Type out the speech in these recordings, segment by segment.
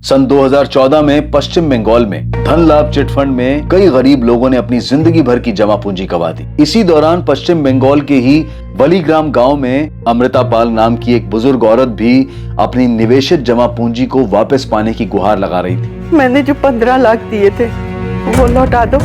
सन 2014 में पश्चिम बंगाल में धन लाभ चिटफंड में कई गरीब लोगों ने अपनी जिंदगी भर की जमा पूंजी गंवा दी। इसी दौरान पश्चिम बंगाल के ही बलीग्राम गांव में अमृता पाल नाम की एक बुजुर्ग औरत भी अपनी निवेशित जमा पूंजी को वापस पाने की गुहार लगा रही थी। मैंने जो 15 लाख दिए थे वो लौटा दो।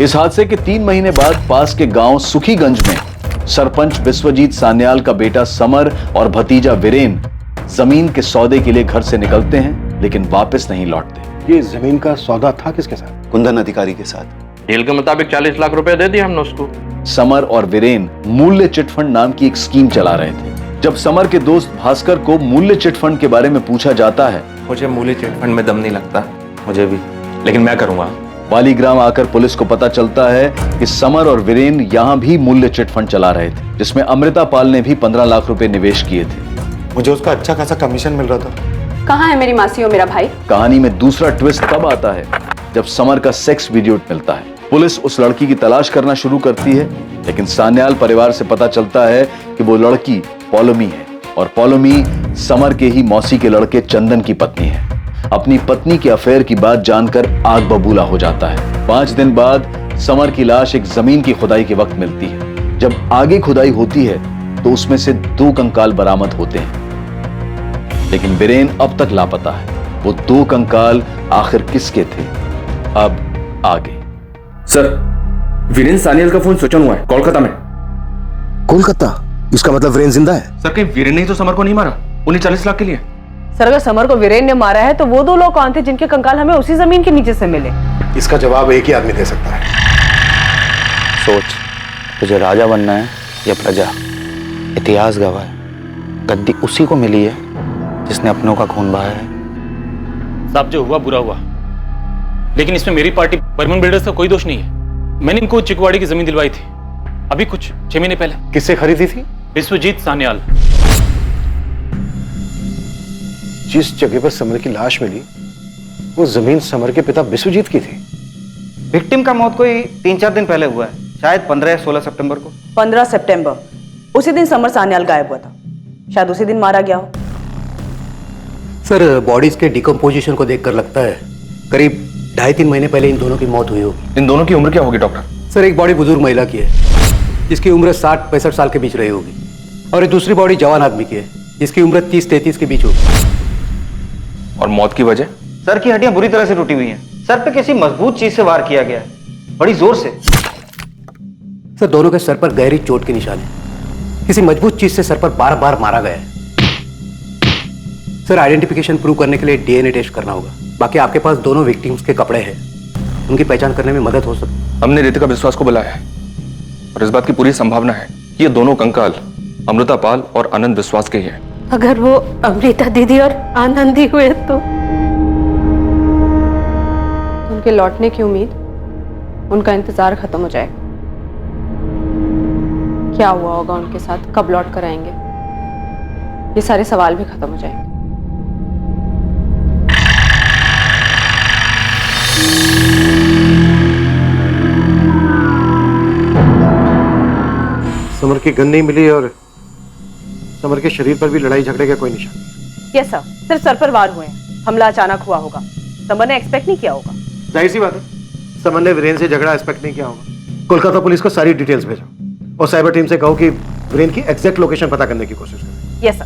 इस हादसे के 3 महीने बाद पास के गांव सुखीगंज में सरपंच विश्वजीत सान्याल का बेटा समर और भतीजा वीरेन जमीन के सौदे के लिए घर से निकलते हैं, लेकिन वापस नहीं लौटते। ये जमीन का सौदा था किसके साथ? कुंदन अधिकारी के साथ। डील के मुताबिक 40 लाख रुपए दे दिए हमने उसको। समर और वीरेन मूल्य चिटफंड नाम की एक स्कीम चला रहे थे। जब समर के दोस्त भास्कर को मूल्य चिटफंड के बारे में पूछा जाता है, मुझे मूल्य चिटफंड में दम नहीं लगता, मुझे भी, लेकिन मैं करूंगा। बालीग्राम आकर पुलिस को पता चलता है कि समर और वीरेन यहाँ भी मूल्य चिटफंड चला रहे थे, जिसमें अमृता पाल ने भी 15 लाख रुपए निवेश किए थे। मुझे उसका अच्छा खासा कमीशन मिल रहा था। कहाँ है मेरी मासी और मेरा भाई? कहानी में दूसरा ट्विस्ट तब आता है जब समर का सेक्स वीडियो मिलता है। पुलिस उस लड़की की तलाश करना शुरू करती है, लेकिन सान्याल परिवार से पता चलता है कि वो लड़की पौलोमी है और पौलोमी समर के ही मौसी के लड़के चंदन की पत्नी है। अपनी पत्नी के अफेयर की बात जानकर आग बबूला हो जाता है। 5 दिन बाद समर की लाश एक जमीन की खुदाई के वक्त मिलती है। जब आगे खुदाई होती है तो उसमें से 2 कंकाल बरामद होते हैं, लेकिन वीरेन अब तक लापता है। वो 2 कंकाल आखिर किसके थे? अब आगे। सर, वीरेन सान्याल का फोन स्विच ऑन हुआ है कोलकाता में। कोलकाता? इसका मतलब वीरेन जिंदा है? सर, कहीं वीरेन ने ही तो समर को नहीं मारा उन्हें 40 लाख के लिए? सर, अगर समर को वीरेन ने मारा है तो वो 2 लोग कौन थे जिनके कंकाल हमें उसी जमीन के नीचे से मिले? इसका जवाब एक ही आदमी दे सकता है। सोच, तुझे राजा बनना है या प्रजा? इतिहास गवाह है, गद्दी उसी को मिली है जिसने अपनों का खून बहाया है। साहब, जो हुआ बुरा हुआ, लेकिन इसमें मेरी पार्टी बर्मन बिल्डर्स का कोई दोष नहीं है। मैंने इनको चिकवाड़ी की जमीन दिलवाई थी अभी कुछ 6 महीने पहले। किससे खरीदी थी? विश्वजीत सान्याल। जिस जगह पर समर की लाश मिली वो जमीन समर के पिता विश्वजीत की थी। विक्टिम का मौत कोई 3-4 दिन पहले हुआ है, शायद 15 या 16 सितंबर को। 15 सितंबर, उसी दिन समर सान्याल गायब हुआ था। शायद उसी दिन मारा गया हो। सर, बॉडीज के डिकम्पोजिशन को देखकर लगता है करीब 2.5-3 महीने पहले इन दोनों की मौत हुई होगी। इन दोनों की उम्र क्या होगी डॉक्टर? सर, एक बॉडी बुजुर्ग महिला की है जिसकी उम्र 60-65 साल के बीच रही होगी, और एक दूसरी बॉडी जवान आदमी की है जिसकी उम्र 30-33 के बीच होगी। और मौत की वजह? सर की हड्डियां बुरी तरह से टूटी हुई हैं। सर पे किसी मजबूत चीज से वार किया गया है, बड़ी जोर से। सर, दोनों के सर पर गहरी चोट के निशान है। किसी मजबूत चीज से सर पर बार-बार मारा गया है। सर, आइडेंटिफिकेशन प्रूव करने के लिए डीएनए टेस्ट करना होगा। बाकी आपके पास दोनों विक्टिम्स के कपड़े हैं, उनकी पहचान करने में मदद हो सकती है। हमने रितिका विश्वास को बुलाया है और इस बात की पूरी संभावना है कि ये दोनों कंकाल अमृता पाल और आनंद विश्वास के ही हैं। अगर वो अमृता दीदी और आनंदी हुए तो उनके लौटने की उम्मीद, उनका इंतजार खत्म हो जाएगा। क्या हुआ होगा उनके साथ, कब लौट कर आएंगे, ये सारे सवाल भी खत्म हो जाएंगे। समर की गन नहीं मिली और समर के शरीर पर भी लड़ाई झगड़े का कोई निशान नहीं। यस सर, सिर्फ सर पर वार हुए हैं। हमला अचानक हुआ होगा, समर ने एक्सपेक्ट नहीं किया होगा। जाहिर सी बात है, समर ने वीरेन से झगड़ा एक्सपेक्ट नहीं किया होगा। कोलकाता पुलिस को सारी डिटेल्स भेजो और साइबर टीम से कहो कि वीरेन की एग्जैक्ट लोकेशन पता करने की कोशिश करें। Yes sir.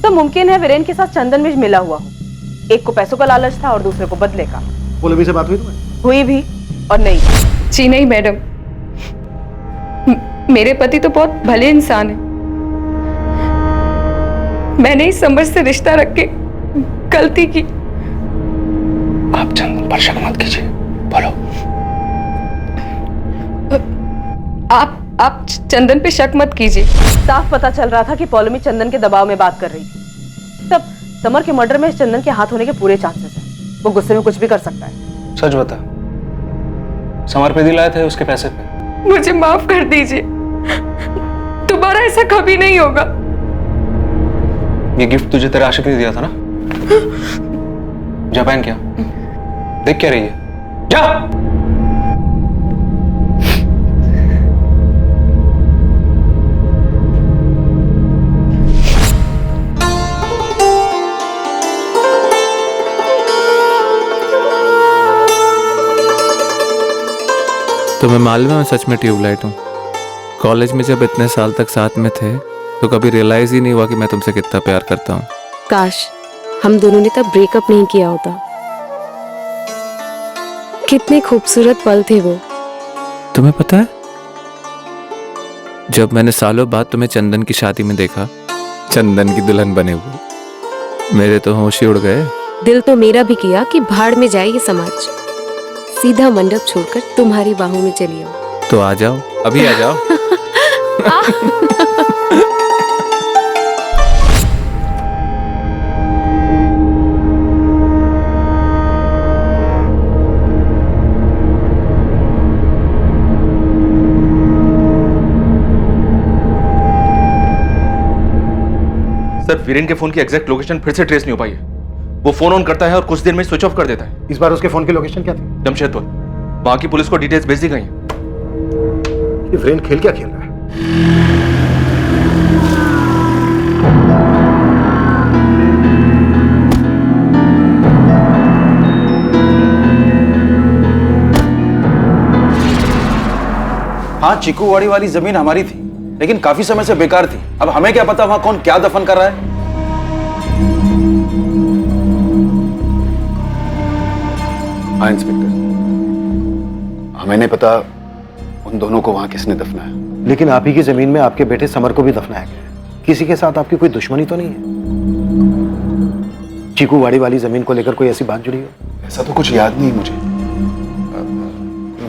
तो मुमकिन है वीरेन के साथ चंदन भी मिला हुआ हो। एक को पैसों का लालच था और दूसरे को बदले का। पौलोमी से बात हुई तुम्हें? हुई भी और नहीं। जी नहीं मैडम, मेरे पति तो बहुत भले इंसान है। मैंने ही समर से रिश्ता रख के गलती की। आप चंदन पर शक मत कीजिए, बोलो। आप चंदन पे शक मत कीजिए। साफ पता चल रहा था कि पौलोमी चंदन के दबाव में बात कर रही थी। तब समर के मर्डर में चंदन के हाथ होने के पूरे चांसेस हैं। वो गुस्से में कुछ भी कर सकता है। सच बता, समर पे दिलाए थे उसके पैसे पे? मुझे माफ कर दीजिए, दोबारा ऐसा कभी नहीं होगा। ये गिफ्ट तुझे तेरे आशिक ने दिया था ना? जा पहन क्या, देख क्या रही है, जा। तुम्हें मालूम है मैं सच में ट्यूबलाइट हूँ। कॉलेज में जब इतने साल तक साथ में थे तो कभी रियलाइज ही नहीं हुआ कि मैं तुमसे कितना प्यार करता हूँ। काश हम दोनों ने तब ब्रेकअप नहीं किया होता। कितने खूबसूरत पल थे वो। तुम्हें पता है, जब मैंने सालों बाद तुम्हें चंदन की शादी में देखा, चंदन की दुल्हन बने हुए, मेरे तो होश ही उड़ गए। दिल तो मेरा भी किया कि भाड़ में जाए ये समाज, सीधा मंडप छोड़कर तुम्हारी बाहों में चली आऊं। तो आ जाओ, अभी आ जाओ। सर, वीरेन के फोन की एग्जैक्ट लोकेशन फिर से ट्रेस नहीं हो पाई है। वो फोन ऑन करता है और कुछ देर में स्विच ऑफ कर देता है। इस बार उसके फोन की लोकेशन क्या थी? जमशेदपुर। वहां की पुलिस को डिटेल्स भेज दी गई हैं। ये वीरेन खेल क्या खेल रहा है? हाँ, चिकूवाड़ी वाली जमीन हमारी थी, लेकिन काफी समय से बेकार थी। अब हमें क्या पता वहां कौन क्या दफन कर रहा है। हाँ इंस्पेक्टर, हमें नहीं पता उन दोनों को वहां किसने दफनाया। लेकिन आप ही की जमीन में आपके बेटे समर को भी दफनाया गया है। किसी के साथ आपकी कोई दुश्मनी तो नहीं है? चीकूवाड़ी वाली जमीन को लेकर कोई ऐसी बात जुड़ी हो? ऐसा तो कुछ याद नहीं मुझे।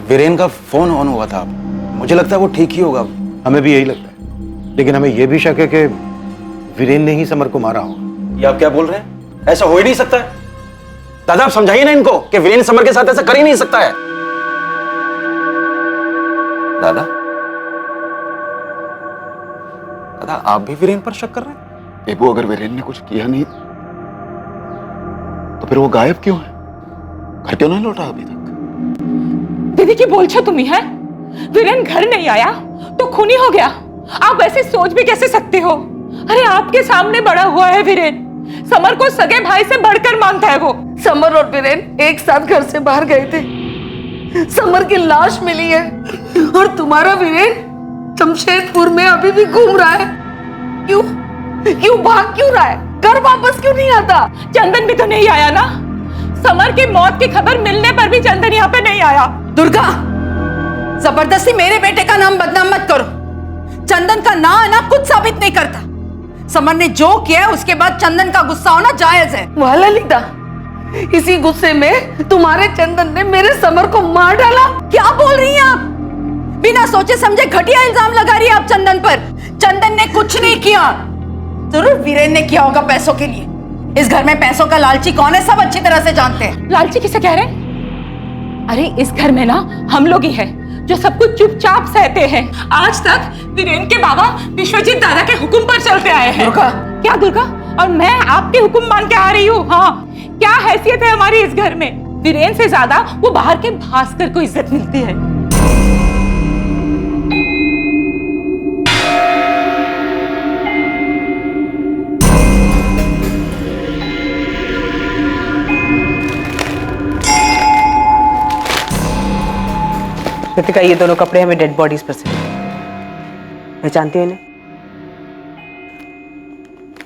वीरेन का फोन ऑन हुआ था, मुझे लगता है वो ठीक ही होगा। हमें भी यही लगता है, लेकिन हमें यह भी शक है कि वीरेन ने ही समर को मारा होगा। ये आप क्या बोल रहे हैं? ऐसा हो ही नहीं सकता है। दादा, आप समझाइए ना इनको कि वीरेन समर के साथ ऐसा कर ही नहीं सकता है। दादा, दादा आप भी वीरेन पर शक कर रहे हैं? बेबू, अगर वीरेन ने कुछ किया नहीं तो फिर वो गायब क्यों है? घर क्यों नहीं लौटा अभी तक? दीदी की बोल छो तुम्ही है? वीरेन घर नहीं आया तो खूनी हो गया। आप ऐसे सोच भी कैसे सकते हो? अरे आपके सामने बड़ा हुआ है वीरेन। समर को सगे भाई से बढ़कर मानता है वो। समर और वीरेन एक साथ घर से बाहर गए थे। समर की लाश मिली है और तुम्हारा वीरेन जमशेदपुर में अभी भी घूम रहा है। क्यों भाग क्यों रहा है? घर वापस क्यों नहीं आता? चंदन भी तो नहीं आया ना। समर की मौत की खबर मिलने पर भी चंदन यहाँ पे नहीं आया। दुर्गा, जबरदस्ती मेरे बेटे का नाम बदनाम मत करो। चंदन का ना आना कुछ साबित नहीं करता। समर ने जो किया उसके बाद चंदन का गुस्सा होना जायज है। वाह ललिता, इसी गुस्से में तुम्हारे चंदन ने मेरे समर को मार डाला। क्या बोल रही हैं आप? बिना सोचे समझे घटिया इल्जाम लगा रही है आप चंदन पर। चंदन ने कुछ नहीं किया। जरूर वीरेन ने किया होगा पैसों के लिए। इस घर में पैसों का लालची कौन है सब अच्छी तरह से जानते हैं। लालची किसे कह रहे? अरे इस घर में ना हम लोग ही हैं जो सब कुछ चुपचाप सहते हैं। आज तक वीरेन के बाबा विश्वजीत दादा के हुक्म पर चलते आए हैं। दुर्गा। क्या दुर्गा? और मैं आपके हुक्म मान के आ रही हूँ। हाँ, क्या हैसियत है हमारी इस घर में? वीरेन से ज्यादा वो बाहर के भास्कर को इज्जत मिलती है। कृतिका, ये दोनों कपड़े हमें डेड बॉडीज पर से पहचानती हो इन्हें?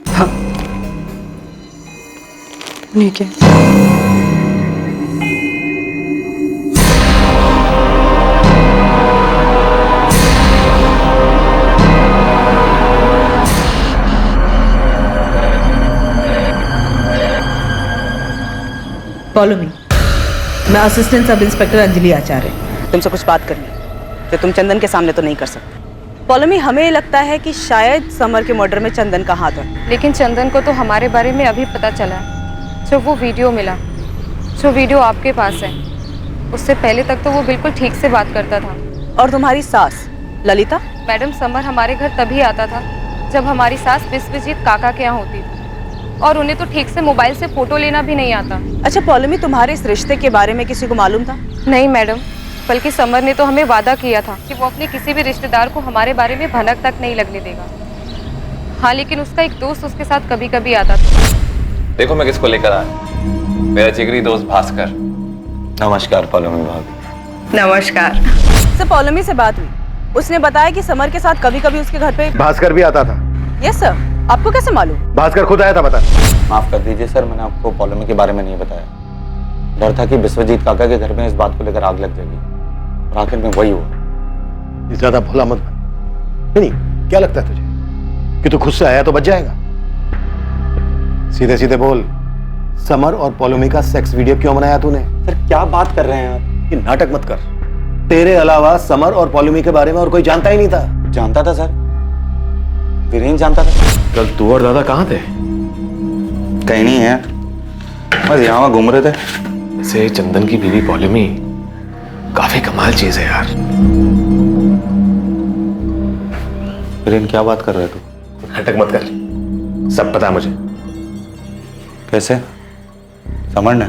हाँ, नहीं क्या? Follow me. मैं असिस्टेंट सब इंस्पेक्टर अंजलि आचार्य। तुमसे कुछ बात करनी है जो तुम चंदन के सामने तो नहीं कर सकते। पॉलोमी, हमें लगता है कि शायद समर के मर्डर में चंदन का हाथ है। लेकिन चंदन को तो हमारे बारे में अभी पता चला। जो वो वीडियो मिला, जो वीडियो आपके पास है, उससे पहले तक तो वो बिल्कुल ठीक से बात करता था। और तुम्हारी सास ललिता? मैडम, समर हमारे घर तभी आता था जब हमारी सास विश्वजीत काका के यहाँ होती थी, और उन्हें तो ठीक से मोबाइल से फोटो लेना भी नहीं आता। अच्छा पॉलोमी, तुम्हारे इस रिश्ते के बारे में किसी को मालूम था? नहीं मैडम, बल्कि समर ने तो हमें वादा किया था कि वो अपने किसी भी रिश्तेदार को हमारे बारे में भनक तक नहीं लगने देगा। हाँ, लेकिन उसका एक दोस्त उसके साथ कभी कभी आता था। देखो मैं किसको लेकर आया, मेरा जिगरी दोस्त भास्कर। नमस्कार पॉलोमी भाभी। नमस्कार। सर पौलमी से बात हुई, उसने बताया कि समर के साथ कभी कभी उसके घर पे भास्कर भी आता था। यस सर, आपको कैसे मालूम? भास्कर खुद आया था बता। माफ कर दीजिए सर, मैंने आपको पॉलोमी के बारे में नहीं बताया। डर था कि विश्वजीत काका के घर में इस बात को लेकर आग लग जाएगी, और आखिर में वही हुआ। ज्यादा भोला मत बन। नहीं, क्या लगता है तुझे कि तू खुद से आया तो बच जाएगा? सीधे सीधे बोल, समर और पॉलोमी का सेक्स वीडियो क्यों बनाया तूने? सर क्या बात कर रहे हैं आप? ये नाटक मत कर। तेरे अलावा समर और पॉलोमी के बारे में और कोई जानता ही नहीं था। जानता था सर, वीरेन जानता था। कल तू और दादा कहाँ थे? कहीं नहीं है, बस यहाँ घूम रहे थे। से चंदन की बीवी पॉलोमी काफी कमाल चीज है यार। वीरेन क्या बात कर रहे तू? नाटक मत कर, सब पता है मुझे। कैसे? समर ने?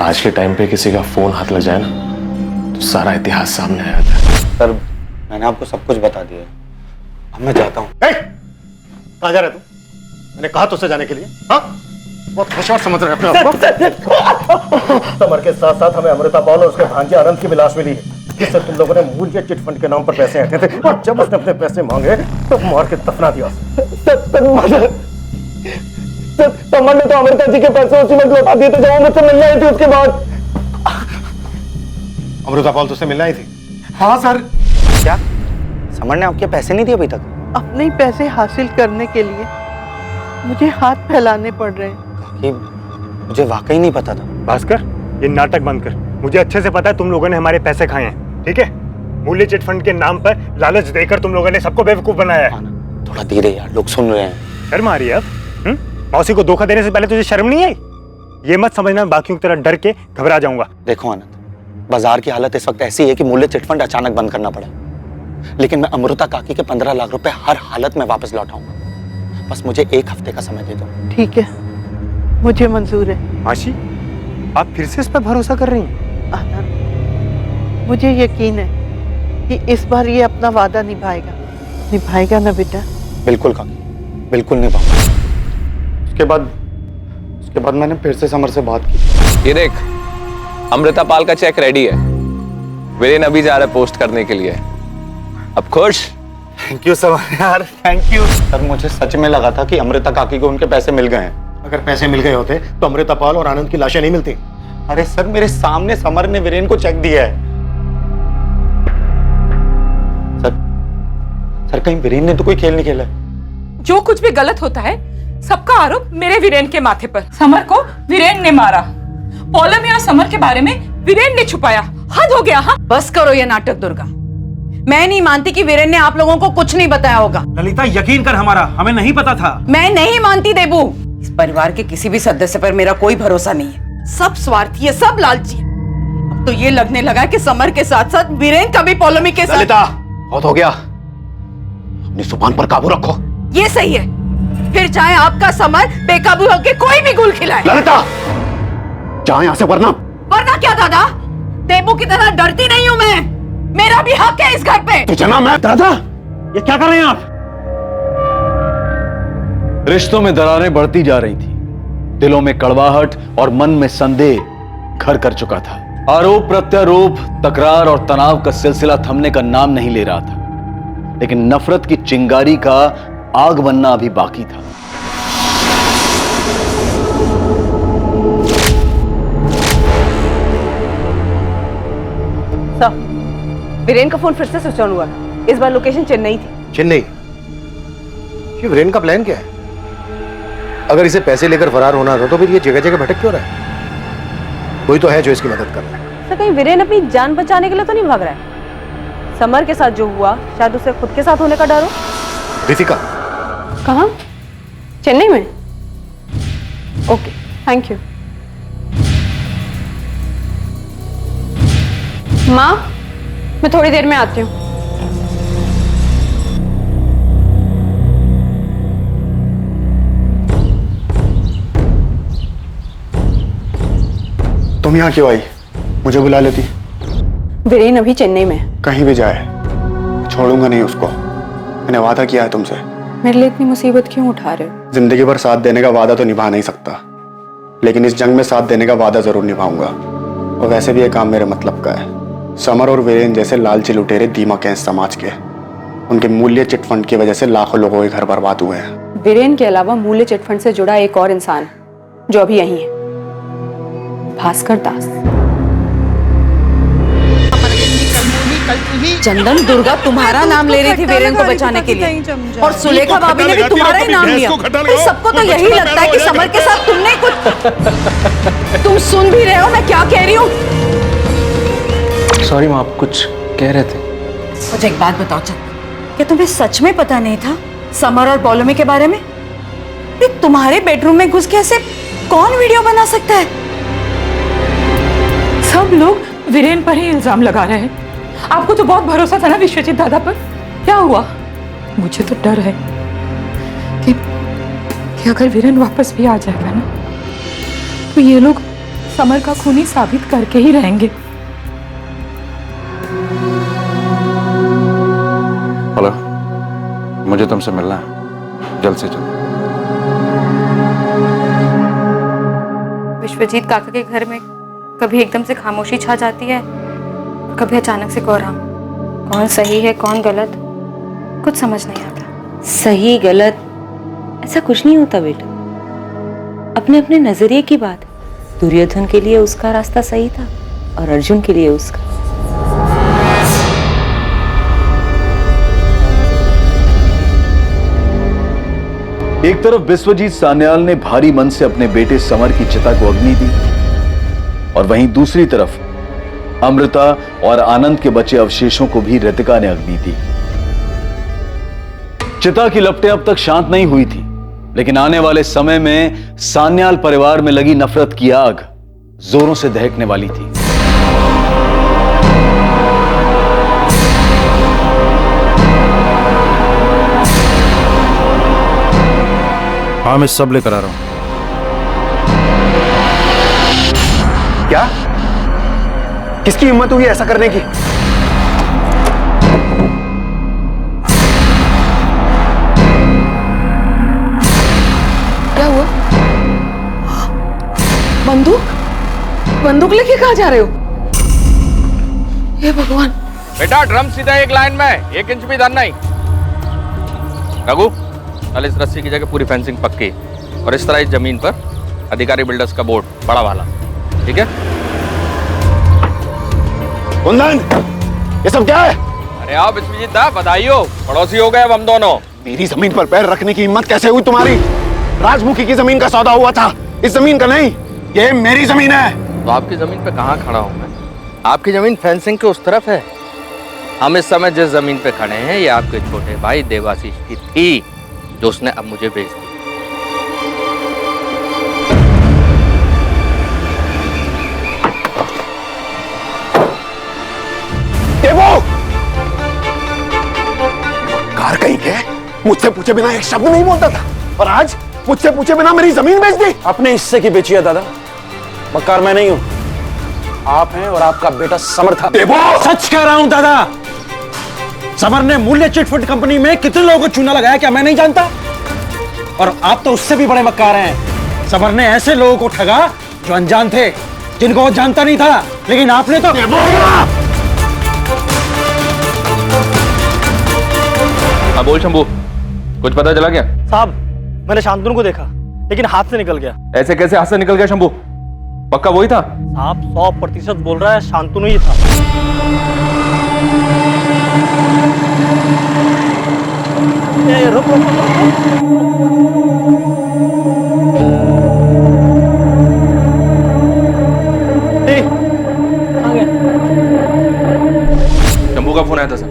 आज के टाइम पे किसी का फोन हाथ लग जाए ना तो सारा इतिहास सामने आ जाता है। सर मैंने आपको सब कुछ बता दिया, अब मैं जाता हूँ। कहाँ जा रहे तू? मैंने कहा तुझसे जाने के लिए। हाँ? बहुत होशियार समझ रहे अपने आप को। समर के साथ साथ हमें अमृता पॉल और उसके भांजे आनंद की भी लाश मिली है, जिससे तुम लोगों ने मूल्य चिट फंड के नाम पर पैसे हटे थे, और जब उसने अपने पैसे मांगे तो मार के दफना दिया। समर ने तो अमृता जी के पैसे उसी वक्त लौटा दिए थे जब वो मुझसे मिलने आई थी। उसके बाद अमृता पॉल तुझसे मिलने आई थी? हाँ सर। क्या समर ने आपके पैसे नहीं दिए अभी तक? अपने पैसे हासिल करने के लिए मुझे हाथ फैलाने पड़ रहे हैं। कि मुझे वाकई नहीं पता था। भास्कर, ये नाटक बंद कर। मुझे अच्छे से पता है तुम लोगों ने हमारे पैसे खाए हैं, ठीक है? मूल्य चिट फंड के नाम पर लालच देकर तुम लोगों ने सबको बेवकूफ बनाया है। थोड़ा धीरे यार, लोग सुन रहे हैं। शर्म आ रही है अब? मौसी को धोखा देने से पहले तुझे शर्म नहीं आई? ये मत समझना बाकियों की तरह डर के घबरा जाऊंगा। देखो आनंद, बाजार की हालत इस वक्त ऐसी है कि मूल्य चिट फंड अचानक बंद करना पड़ा, लेकिन मैं अमृता काकी के 15 लाख रुपए हर हालत में वापस लौटाऊंगा। बस मुझे 1 हफ्ते का समय दे दो। ठीक है, मुझे मंजूर है। मासी, आप फिर से इस पर भरोसा कर रही हैं? आनंद, मुझे यकीन है कि इस बार ये अपना वादा निभाएगा ना बेटा? बिल्कुल काकी, बिल्कुल निभाऊंगा। उसके बाद मैंने फिर से समर से बात की। ये देख, अमृता पाल का चेक रेडी है। वीरेन अभी जा रहा है पोस्ट करने के लिए। अब खुश? थैंक यू समर यार, थैंक यू। सर मुझे सच में लगा था कि अमृता काकी को उनके पैसे मिल गए हैं। अगर पैसे मिल गए होते तो अमृता पाल और आनंद की लाशें नहीं मिलती। अरे सर, मेरे सामने समर ने वीरेन को चेक दिया है। सर कहीं वीरेन ने तो कोई खेल नहीं खेला? जो कुछ भी गलत होता है सबका आरोप मेरे वीरेन के माथे पर। समर को वीरेन ने मारा, पौलमी और समर के बारे में वीरेन ने छुपाया। हद हो गया। हाँ बस करो ये नाटक दुर्गा। मैं नहीं मानती कि वीरेन ने आप लोगों को कुछ नहीं बताया होगा। ललिता यकीन कर, हमारा हमें नहीं पता था। मैं नहीं मानती देबू। इस परिवार के किसी भी सदस्य पर मेरा कोई भरोसा नहीं है। सब स्वार्थी है, सब लालची है। अब तो ये लगने लगा कि समर के साथ साथ वीरेन का भी पौलमी के साथ। ललिता, बहुत हो गया, अपनी जुबान पर काबू रखो। ये सही है, फिर चाहे आपका समर बेकाबू होकर कोई भी गुल खिलाए। ललिता, जा यहाँ से, वरना क्या दादा? देबू की तरह डरती नहीं हूँ मैं। मेरा भी हक है इस घर पे। तुझे ना मैं। दादा, ये क्या कर रहे हैं आप? रिश्तों में दरारें बढ़ती जा रही थी, दिलों में कड़वाहट और मन में संदेह घर कर चुका था। आरोप प्रत्यारोप, तकरार और तनाव का सिलसिला थमने का नाम नहीं ले रहा था, लेकिन नफरत की चिंगारी का आग बनना अभी बाकी था। वीरेन का फोन फिर से स्विच ऑन हुआ। इस बार लोकेशन चेन्नई थी। चेन्नई? ये वीरेन का प्लान क्या है? अगर इसे पैसे लेकर फरार होना था तो फिर ये जगह जगह भटक क्यों रहा है? कोई तो है जो इसकी मदद कर रहा है। सर कहीं वीरेन अपनी जान बचाने के लिए तो नहीं भाग रहा है? समर के साथ जो हुआ शायद उसे खुद के साथ होने का डर हो। रितिका कहाँ? चेन्नई में? Okay, thank you. माँ, मैं थोड़ी देर में आती हूँ। तुम यहाँ क्यों आई? मुझे बुला लेती। वीरेन अभी चेन्नई में। कहीं भी जाए, छोड़ूंगा नहीं उसको। मैंने वादा किया है तुमसे। मेरे लिए इतनी मुसीबत क्यों उठा रहे हो? जिंदगी भर साथ देने का वादा तो निभा नहीं सकता, लेकिन इस जंग में साथ देने का वादा जरूर निभाऊंगा। और वैसे भी ये काम मेरे मतलब का है। समर और वीरेन जैसे लालची लुटेरे दीमक हैं इस समाज के। उनके मूल्य चिटफंड की वजह से लाखों लोगों के घर बर्बाद हुए हैं। वीरेन के अलावा मूल्य चिटफंड से जुड़ा एक और इंसान जो अभी यही है, भास्कर दास। चंदन, दुर्गा तुम्हारा नाम ले रही थी वीरेन को बचाने के लिए, और सुलेखा भाभी ने भी तुम्हारा ही नाम लिया। सबको तो यही लगता है कि समर के साथ तुमने कुछ। तुम सुन भी रहे हो मैं क्या कह रही हूँ? सॉरी माँ, आप कुछ कह रहे थे। मुझे एक बात बताओ चंदन, क्या तुम्हें सच में पता नहीं था समर और पॉलोमी के बारे में? ये तुम्हारे बेडरूम में घुस के ऐसे कौन वीडियो बना सकता है? सब लोग वीरेन पर ही इल्जाम लगा रहे हैं। आपको तो बहुत भरोसा था ना विश्वजीत दादा पर। क्या हुआ? मुझे तो डर है कि अगर वीरेन वापस भी आ जाएगा ना, तो ये लोग समर का खूनी साबित करके ही रहेंगे। हेलो, मुझे तुमसे मिलना है, जल्द से जल्द। विश्वजीत काका के घर में कभी एकदम से खामोशी छा जाती है, कभी अचानक से कोहराम। कौन सही है कौन गलत, कुछ समझ नहीं आता। सही गलत ऐसा कुछ नहीं होता बेटा, अपने अपने नजरिए की बात। दुर्योधन के लिए उसका रास्ता सही था और अर्जुन के लिए उसका। एक तरफ विश्वजीत सान्याल ने भारी मन से अपने बेटे समर की चिता को अग्नि दी, और वहीं दूसरी तरफ अमृता और आनंद के बचे अवशेषों को भी रितिका ने अग्नि दी। चिता की लपटें अब तक शांत नहीं हुई थी, लेकिन आने वाले समय में सान्याल परिवार में लगी नफरत की आग जोरों से दहकने वाली थी। हाँ, मैं सब लेकर आ रहा हूं। क्या? किसकी हिम्मत हुई ऐसा करने की? क्या हुआ? बंदूक लेके कहां जा रहे हो? हे भगवान! बेटा, ड्रम सीधा एक लाइन में, 1 इंच भी इधर नहीं। रघु, कल इस रस्सी की जगह पूरी फेंसिंग पक्की, और इस तरह इस जमीन पर अधिकारी बिल्डर्स का बोर्ड बड़ा वाला, ठीक है? कुंदन, ये सब क्या है? अरे आओ विश्वजीत दा, बधाई हो, पड़ोसी हो गए अब हम दोनों। मेरी जमीन पर पैर रखने की हिम्मत कैसे हुई तुम्हारी? राजमुखी की जमीन का सौदा हुआ था, इस जमीन का नहीं। ये मेरी जमीन है। तो आपकी जमीन पे कहाँ खड़ा हूँ मैं? आपकी जमीन फेंसिंग के उस तरफ है। हम इस समय जिस जमीन पे खड़े हैं, ये आपके छोटे भाई देवाशीष की थी, जो उसने अब मुझे बेच दी। कार कहीं के मुझसे पूछे बिना एक शब्द नहीं बोलता था, और आज मुझसे पूछे बिना मेरी जमीन बेच दी। अपने हिस्से की बेची है दादा, मक्कार मैं नहीं हूं, आप हैं और आपका बेटा समर था। सच कह रहा हूं दादा, समर ने मूल्य चिटफंड कंपनी में कितने लोगों को चूना लगाया क्या मैं नहीं जानता? और आप तो उससे भी बड़े मक्कार हैं। समर ने ऐसे लोगों को ठगा जो अनजान थे, जिनको वो जानता नहीं था, लेकिन आपने तो हाँ बोल शंभू, कुछ पता चला क्या? साहब, मैंने शांतनु को देखा, लेकिन हाथ से निकल गया। ऐसे कैसे हाथ से निकल गया शंभू? पक्का वही था? साहब 100% बोल रहा है शांतनु ही था। रुक रुक शंभू का फोन आया था सर,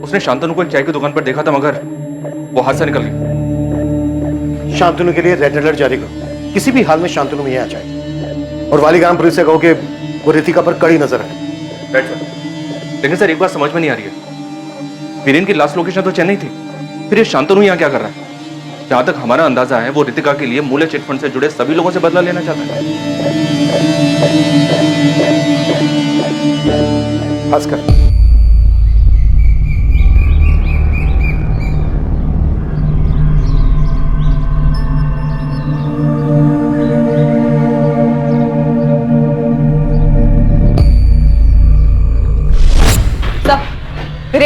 उसने शांतनु को एक चाय की दुकान पर देखा था, मगर वो हाथ से निकल गई। शांतनु के लिए रेड अलर्ट जारी करो, किसी भी हाल में शांतनु में आ जाए, और वालीग्राम पुलिस से कहो कि वो रितिका पर कड़ी नजर है। Right sir. लेकिन सर एक बात समझ में नहीं आ रही है, वीरेन की लास्ट लोकेशन तो चेन्नई थी, फिर ये शांतनु यहाँ क्या कर रहा है? जहां तक हमारा अंदाजा है, वो रितिका के लिए मूल्य चिटफंड से जुड़े सभी लोगों से बदला लेना चाहता है। भास्कर,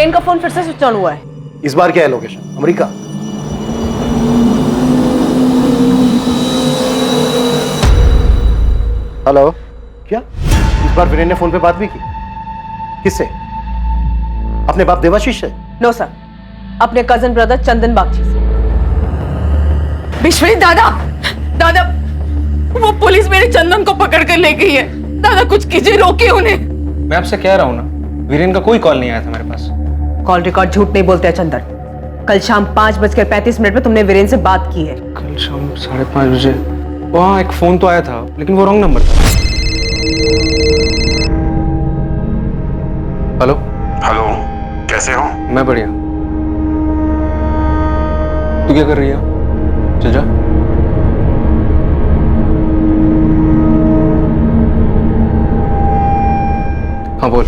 वीरेन का फोन फिर से स्विच ऑन हुआ है। इस बार क्या है लोकेशन? अमेरिका? हेलो, क्या इस बार वीरेन ने फोन पे बात भी की? किससे? अपने बाप देवाशीष से? नो सर, अपने कजन ब्रदर चंदन बागची से। विश्वजीत दादा, दादा वो पुलिस मेरे चंदन को पकड़ कर ले गई है। दादा कुछ कीजिए, रोके उन्हें। मैं आपसे कह रहा हूँ ना, वीरेन का कोई कॉल नहीं आया था मेरे पास। कॉल रिकॉर्ड झूठ नहीं बोलते हैं चंदन। कल शाम 5:35 पे तुमने वीरेन से बात की है। कल शाम 5:30 बजे वहाँ एक फोन तो आया था, लेकिन वो रॉन्ग नंबर था। हेलो हेलो, कैसे हो? मैं बढ़िया। तू क्या कर रही है? चल जा। हाँ बोल।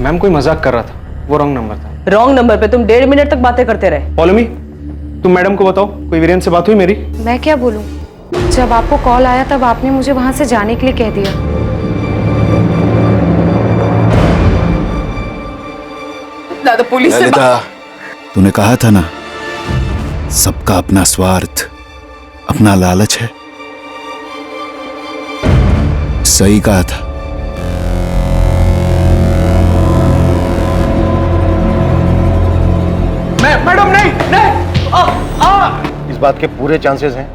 मैम कोई मजाक कर रहा था, वो रॉन्ग नंबर था। रॉन्ग नंबर पे तुम 1.5 मिनट तक बातें करते रहे। पॉलोमी, तुम मैडम को बताओ, कोई वीरेन से बात हुई मेरी? मैं क्या बोलूं? जब आपको कॉल आया तब आपने मुझे वहां से जाने के लिए कह दिया। दादा पुलिस से ललिता, तूने कहा था ना, सबका अपना स्वार्थ, अपना लालच है। सही कहा था। मैडम नहीं। इस बात के पूरे चांसेस हैं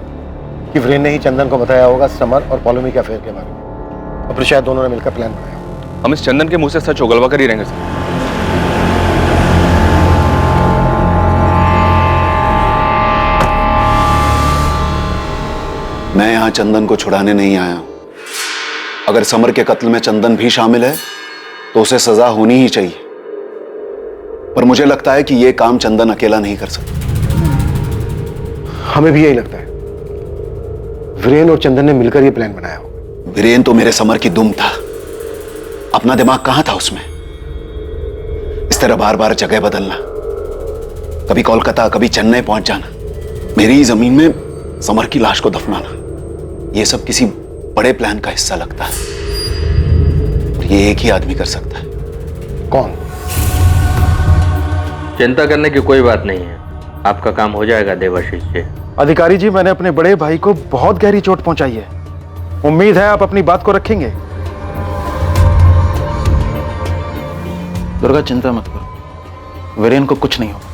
कि वीरेन ने ही चंदन को बताया होगा समर और पॉलोमी के अफेयर के बारे में, और फिर शायद दोनों ने मिलकर प्लान बनाया। हम इस चंदन के मुंह से सच उगलवा कर ही रहेंगे सर। मैं यहां चंदन को छुड़ाने नहीं आया हूं। अगर समर के कत्ल में चंदन भी शामिल है तो उसे सजा होनी ही चाहिए, पर मुझे लगता है कि यह काम चंदन अकेला नहीं कर सकता। हमें भी यही लगता है। वीरेन और चंदन ने मिलकर यह प्लान बनाया होगा। वीरेन तो मेरे समर की दुम था, अपना दिमाग कहां था उसमें? इस तरह बार बार जगह बदलना, कभी कोलकाता कभी चेन्नई पहुंच जाना, मेरी ही जमीन में समर की लाश को दफनाना, यह सब किसी बड़े प्लान का हिस्सा लगता है। और ये एक ही आदमी कर सकता है। कौन? चिंता करने की कोई बात नहीं है, आपका काम हो जाएगा देवाशीष जी। अधिकारी जी, मैंने अपने बड़े भाई को बहुत गहरी चोट पहुंचाई है। उम्मीद है आप अपनी बात को रखेंगे। दुर्गा चिंता मत करो, वीरेन को कुछ नहीं होगा।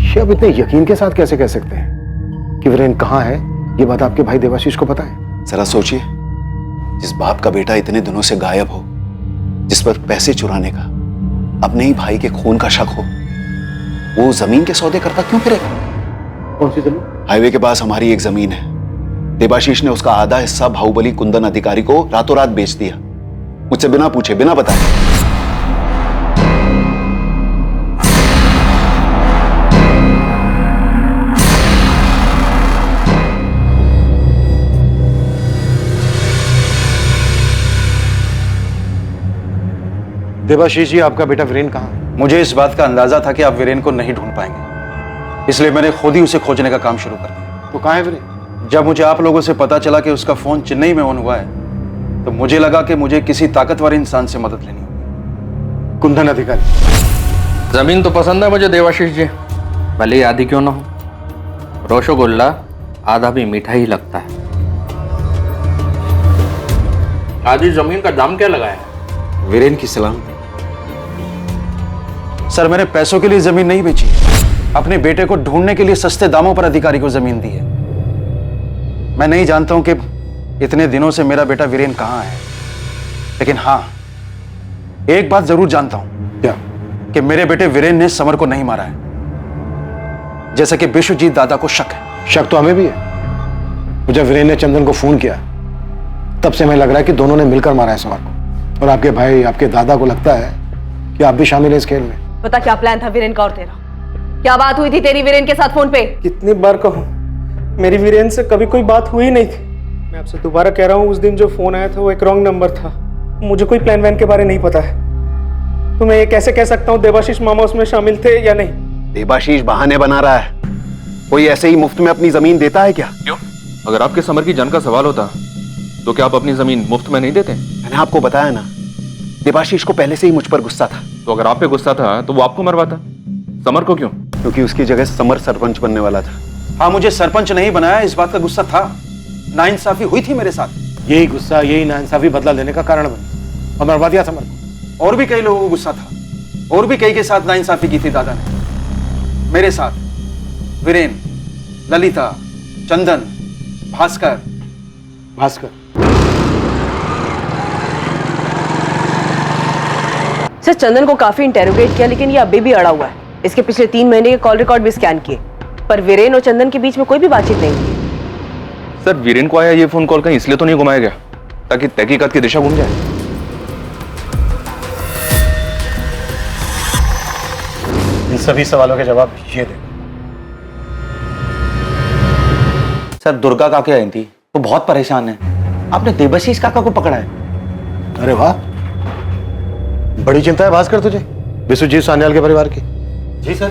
ये अब इतने यकीन के साथ कैसे कह सकते हैं कि वीरेन कहां है? ये बात आपके भाई देवाशीष को पता है? जरा सोचिए, जिस बाप का बेटा इतने दिनों से गायब हो, जिस पर पैसे चुराने का, अपने ही भाई के खून का शक हो, वो जमीन के सौदे करता क्यों फिरेगा? कौन सी जमीन? हाईवे के पास हमारी एक जमीन है। देवाशीष ने उसका आधा हिस्सा बाहुबली कुंदन अधिकारी को रातों रात बेच दिया, मुझसे बिना पूछे, बिना बताए। देवाशीष जी, आपका बेटा वीरेन कहां है? मुझे इस बात का अंदाजा था कि आप वीरेन को नहीं ढूंढ पाएंगे, इसलिए मैंने खुद ही उसे खोजने का काम शुरू कर दिया। तो कहां है वीरेन? जब मुझे आप लोगों से पता चला कि उसका फोन चेन्नई में ऑन हुआ है, तो मुझे लगा कि मुझे किसी ताकतवर इंसान से मदद लेनी होगी। कुंदन अधिकारी। जमीन तो पसंद है मुझे देवाशीष जी, भले ही आधी क्यों ना हो। रसगुल्ला आधा भी मीठा ही लगता है। आधी जमीन का दाम क्या लगाया है? वीरेन की सलामती। सर, मैंने पैसों के लिए जमीन नहीं बेची, अपने बेटे को ढूंढने के लिए सस्ते दामों पर अधिकारी को जमीन दी है। मैं नहीं जानता हूं कि इतने दिनों से मेरा बेटा वीरेन कहां है, लेकिन हां, एक बात जरूर जानता हूं। क्या? कि मेरे बेटे वीरेन ने समर को नहीं मारा है, जैसा कि विश्वजीत दादा को शक है। शक तो हमें भी है। जब वीरेन ने चंदन को फोन किया, तब से हमें लग रहा है कि दोनों ने मिलकर मारा है समर को। और आपके भाई, आपके दादा को लगता है कि आप भी शामिल हैं इस खेल में। पता क्या प्लान था वीरेन का और तेरा? क्या बात हुई थी तेरी वीरेन के साथ फोन पे? कितनी बार कहूं, मेरी वीरेन से कभी कोई बात हुई नहीं थी। मैं आपसे दोबारा कह रहा हूं, उस दिन जो फोन आया था वो एक रॉन्ग नंबर था। मुझे कोई प्लान वैन के बारे नहीं पता है। तो मैं ये कैसे कह सकता हूं देवाशीष मामा उसमें शामिल थे या नहीं? देवाशीष बहाने बना रहा है। कोई ऐसे ही मुफ्त में अपनी जमीन देता है क्या? क्यों? अगर आपके समर की जान का सवाल होता तो क्या आप अपनी जमीन मुफ्त में नहीं देते? मैंने आपको बताया ना, देवाशीष को पहले से ही मुझ पर गुस्सा था। तो अगर आप पे गुस्सा था तो वो आपको मरवाता, समर को क्यों? क्योंकि उसकी जगह समर सरपंच बनने वाला था। हाँ, मुझे सरपंच नहीं बनाया, इस बात का गुस्सा था। नाइंसाफी हुई थी मेरे साथ। यही गुस्सा, यही नाइंसाफी बदला लेने का कारण बनी और मरवा दिया समर को। और भी कई लोगों को गुस्सा था, और भी कई के साथ नाइंसाफी की थी दादा ने। मेरे साथ वीरेन, ललिता, चंदन, भास्कर। सर, चंदन को काफी इंटेरोगेट किया लेकिन ये अभी भी अड़ा हुआ है। इसके पिछले 3 महीने के कॉल रिकॉर्ड भी स्कैन किए, पर वीरेन और चंदन के बीच में कोई भी बातचीत नहीं हुई। सर, वीरेन को आया ये फोन कॉल कहीं इसलिए तो नहीं घुमाया गया ताकि तहकीकात की दिशा घूम जाए? इन सभी सवालों के जवाब ये दे। सर, दुर्गा काकी आई थी, वो बहुत परेशान है। आपने देवाशीष काका को पकड़ा है। अरे वाह, बड़ी चिंता है भास्कर तुझे विश्वजीत सान्याल के परिवार की। जी सर,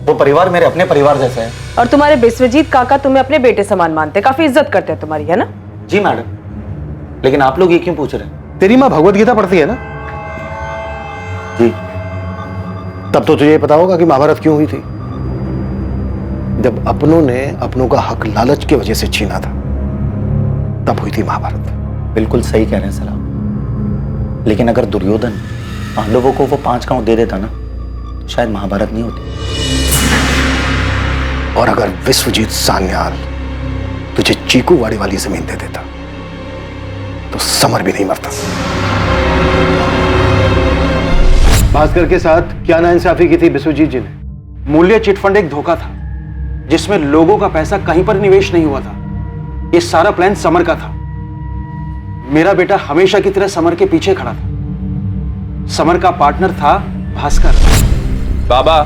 वो परिवार मेरे अपने परिवार जैसा है। और तुम्हारे विश्वजीत काका तुम्हें अपने बेटे समान मानते हैं, काफी इज्जत करते हैं तुम्हारी, है ना? जी मैडम, लेकिन आप लोग ये क्यों पूछ रहे हैं? तेरी माँ भगवत गीता पढ़ती है ना? जी। तब तो तुझे पता होगा कि महाभारत क्यों हुई थी। जब अपनों ने अपनों का हक लालच की वजह से छीना था, तब हुई थी महाभारत। बिल्कुल सही कह रहे हैं सर आप। लेकिन अगर दुर्योधन पांडवों को वो 5 गांव दे देता ना, तो शायद महाभारत नहीं होती। और अगर विश्वजीत सान्याल तुझे चीकूवाड़ी वाली जमीन दे देता, तो समर भी नहीं मरता। भास्कर के साथ क्या नाइंसाफी की थी विश्वजीत जी ने? मूल्य चिटफंड एक धोखा था जिसमें लोगों का पैसा कहीं पर निवेश नहीं हुआ था। ये सारा प्लान समर का था। मेरा बेटा हमेशा की तरह समर के पीछे खड़ा था। समर का पार्टनर था भास्कर। बाबा,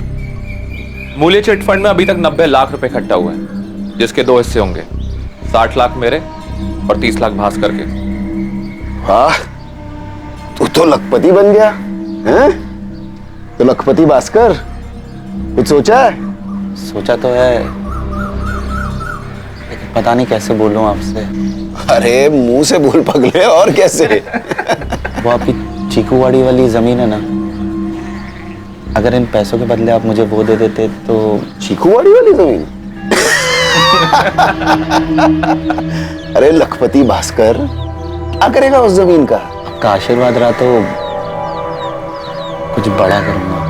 मूल्य चिट फंड में अभी तक 90 लाख रुपए इकट्ठा हुआ है, जिसके 2 हिस्से होंगे, 60 लाख मेरे और 30 लाख भास्कर के। वाह, तू तो लखपति बन गया हैं? तो लखपति भास्कर, कुछ सोचा है? सोचा तो है, लेकिन पता नहीं कैसे बोलूं आपसे। अरे मुंह से बोल पगले, और कैसे? वो आपकी चीकूवाड़ी वाली जमीन है ना, अगर इन पैसों के बदले आप मुझे वो दे देते तो। चीकूवाड़ी वाली जमीन? अरे लखपति भास्कर, क्या करेगा उस जमीन का? आपका आशीर्वाद रहा तो कुछ बड़ा करूंगा।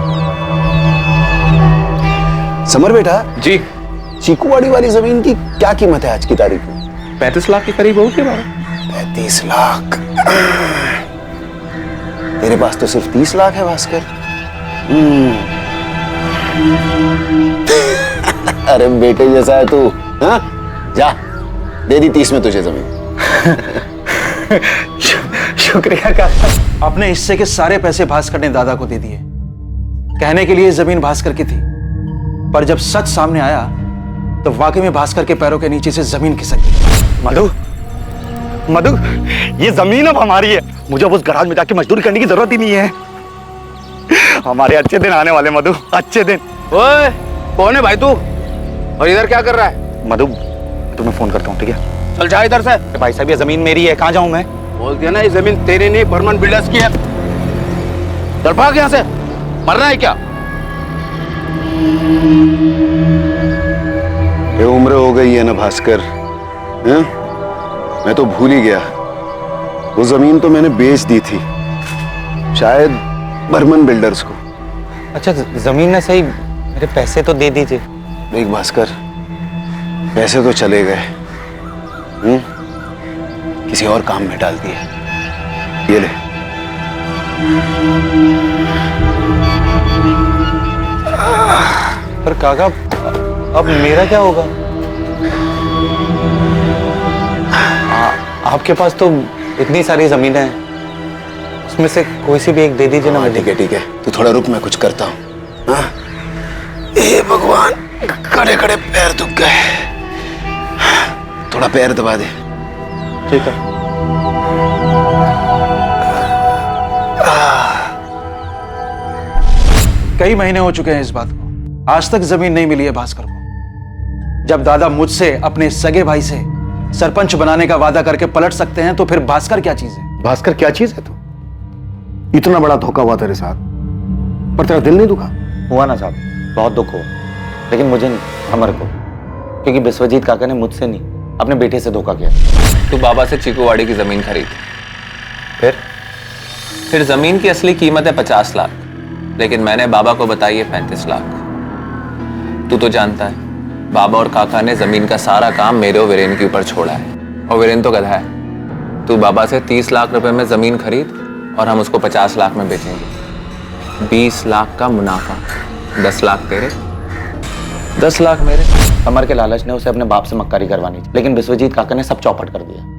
समर बेटा जी, चीकूवाड़ी वाली जमीन की क्या कीमत है आज की तारीख में? 35 लाख के करीब होगी बाबा। 35 लाख? तेरे पास तो सिर्फ 30 लाख है भास्कर। अरे बेटे जैसा है तू। हाँ? जा, दे दी 30 में तुझे जमीन। शुक्रिया काका। अपने हिस्से के सारे पैसे भास्कर ने दादा को दे दिए। कहने के लिए जमीन भास्कर की थी, पर जब सच सामने आया तो वाकई में भास्कर के पैरों के नीचे से जमीन खिसक गई। मधु, मधु, ये जमीन अब हमारी है। मुझे अब उस गराज में जाके मजदूरी करने की जरूरत ही नहीं है। हमारे अच्छे दिन आने वाले मधु, अच्छे दिन। ओए, कौन है भाई तू? और इधर क्या कर रहा है? मधु, तुम्हें फोन करता हूँ, ठीक है? चल जा इधर से। भाई साहब, ये जमीन मेरी है, कहाँ जाऊँ मैं? बोल दिया ना, ये जमीन तेरी नहीं, बर्मन बिल्डर्स की है। चल भाग यहाँ से, मरना है क्या? ये उम्र हो गई है ना भास्कर, हैं? मैं तो भूल ही गया। वो जमीन तो मैंने बेच दी थी, शायद बर्मन बिल्डर्स को। अच्छा, जमीन ने सही, मेरे पैसे तो दे दीजिए। देख भास्कर, पैसे तो चले गए, किसी और काम में डाल दिए। ये ले। पर काका, अब मेरा क्या होगा? आपके पास तो इतनी सारी जमीनें हैं, उसमें से कोई सी भी एक दे दीजिए ना। ठीक है ठीक है, तू थोड़ा रुक, मैं कुछ करता हूँ। हाँ? हे भगवान, खड़े खड़े पैर दुख गए, थोड़ा पैर दबा दे। ठीक है। कई महीने हो चुके हैं इस बात को, आज तक जमीन नहीं मिली है भास्कर को। जब दादा मुझसे अपने सगे भाई से सरपंच बनाने का वादा करके पलट सकते हैं, तो फिर भास्कर क्या चीज है? भास्कर क्या चीज है तू? इतना बड़ा धोखा हुआ तेरे साथ, पर तेरा दिल नहीं दुखा? हुआ ना साहब, बहुत दुख हुआ, लेकिन मुझे नहीं, अमर को, क्योंकि विश्वजीत काका ने मुझसे नहीं अपने बेटे से धोखा किया। तू बाबा से चीकूवाड़ी की जमीन खरीद, फिर जमीन की असली कीमत है 50 लाख, लेकिन मैंने बाबा को बताई है 35 लाख। तू तो जानता है बाबा और काका ने जमीन का सारा काम मेरे और वीरेन के ऊपर छोड़ा है, और वीरेन तो गधा है। तू बाबा से 30 लाख रुपए में जमीन खरीद और हम उसको 50 लाख में बेचेंगे। 20 लाख का मुनाफा, 10 लाख तेरे, 10 लाख मेरे। समर के लालच ने उसे अपने बाप से मक्कारी करवानी थी, लेकिन विश्वजीत काका ने सब चौपट कर दिया।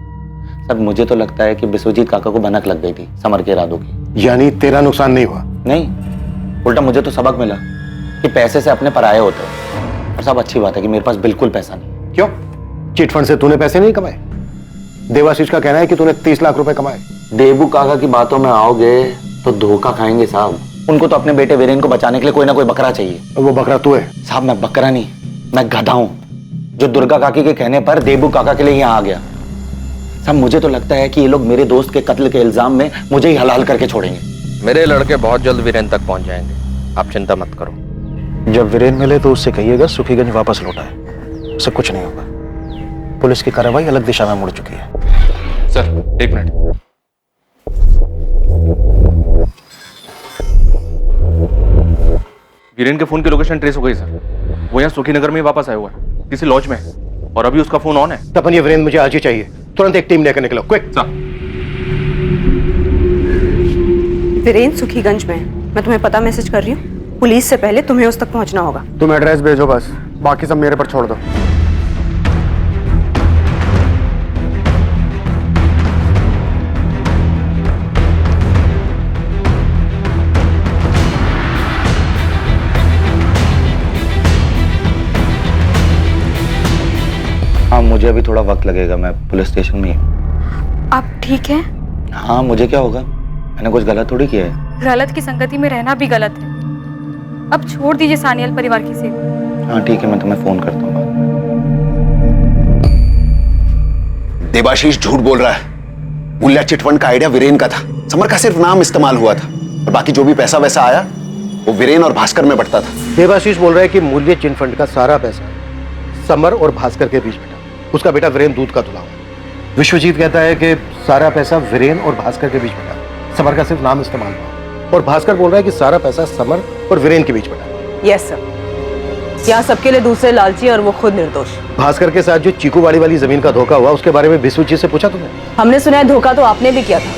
सब मुझे तो लगता है कि विश्वजीत काका को भनक लग गई थी समर के इरादों की। यानी तेरा नुकसान नहीं हुआ? नहीं, उल्टा मुझे तो सबक मिला कि पैसे से अपने पराये होते हैं। और सब अच्छी बात है कि मेरे पास बिल्कुल पैसा नहीं। क्यों? चिट फंड से तूने पैसे नहीं कमाए? देवाशीष का कहना है कि तूने 30 लाख रुपए कमाए। देबू काका की बातों में आओगे तो धोखा खाएंगे साहब। उनको तो अपने बेटे वीरेन को बचाने के लिए कोई ना कोई बकरा चाहिए। वो बकरा तू है? साहब मैं बकरा नहीं, मैं गधा हूं, जो दुर्गा काकी के कहने पर देबू काका के लिए यहाँ आ गया। साहब मुझे तो लगता है कि ये लोग मेरे दोस्त के कत्ल के इल्जाम में मुझे ही हलाल करके छोड़ेंगे। मेरे लड़के बहुत जल्द वीरेन तक पहुंच जाएंगे, आप चिंता मत करो। जब वीरेन मिले तो उससे कहिएगा सुखीगंज वापस लौटाए, उसे कुछ नहीं होगा। पुलिस की कार्रवाई अलग दिशा में मुड़ चुकी है। Sir 1 minute. वीरेन के फोन की लोकेशन ट्रेस हो गई सर, वो यहाँ सुखीनगर में वापस आया हुआ है, किसी लॉज में है, और अभी उसका फोन ऑन है। तपन ये वीरेन मुझे आज ही चाहिए, तुरंत एक टीम लेकर निकलो, क्विक। वीरेन सुखीगंज में है, मैं तुम्हें पता मैसेज कर रही हूँ। पुलिस से पहले तुम्हें उस तक पहुंचना होगा। तुम एड्रेस भेजो बस, बाकी सब मेरे पर छोड़ दो। हाँ मुझे अभी थोड़ा वक्त लगेगा, मैं पुलिस स्टेशन में ही। आप ठीक हैं? हाँ मुझे क्या होगा, मैंने कुछ गलत थोड़ी किया है। गलत की संगति में रहना भी गलत है। अब छोड़ दीजिए सानियल परिवार की सेवा। हाँ ठीक है, मैं तुम्हें फोन करता हूँ। देवाशीष झूठ बोल रहा है। मूल्या चिटफंड का आइडिया वीरेन का था, समर का सिर्फ नाम इस्तेमाल हुआ था, और बाकी जो भी पैसा वैसा आया वो वीरेन और भास्कर में बंटता था। देवाशीष बोल रहा है कि मूल्य चिटफंड का सारा पैसा समर और भास्कर के बीच में था, उसका बेटा वीरेन दूध का धुला हुआ। विश्वजीत कहता है कि सारा पैसा वीरेन और भास्कर के बीच में था, समर का सिर्फ नाम इस्तेमाल हुआ, और भास्कर बोल रहा है कि सारा पैसा समर और वीरेन के बीच में था। यस सर, यहाँ सबके लिए दूसरे लालची और वो खुद निर्दोष। भास्कर के साथ जो चीकूवाड़ी वाली जमीन का धोखा हुआ, उसके बारे में विश्वजीत से पूछा तुमने? हमने सुना है धोखा तो आपने भी किया था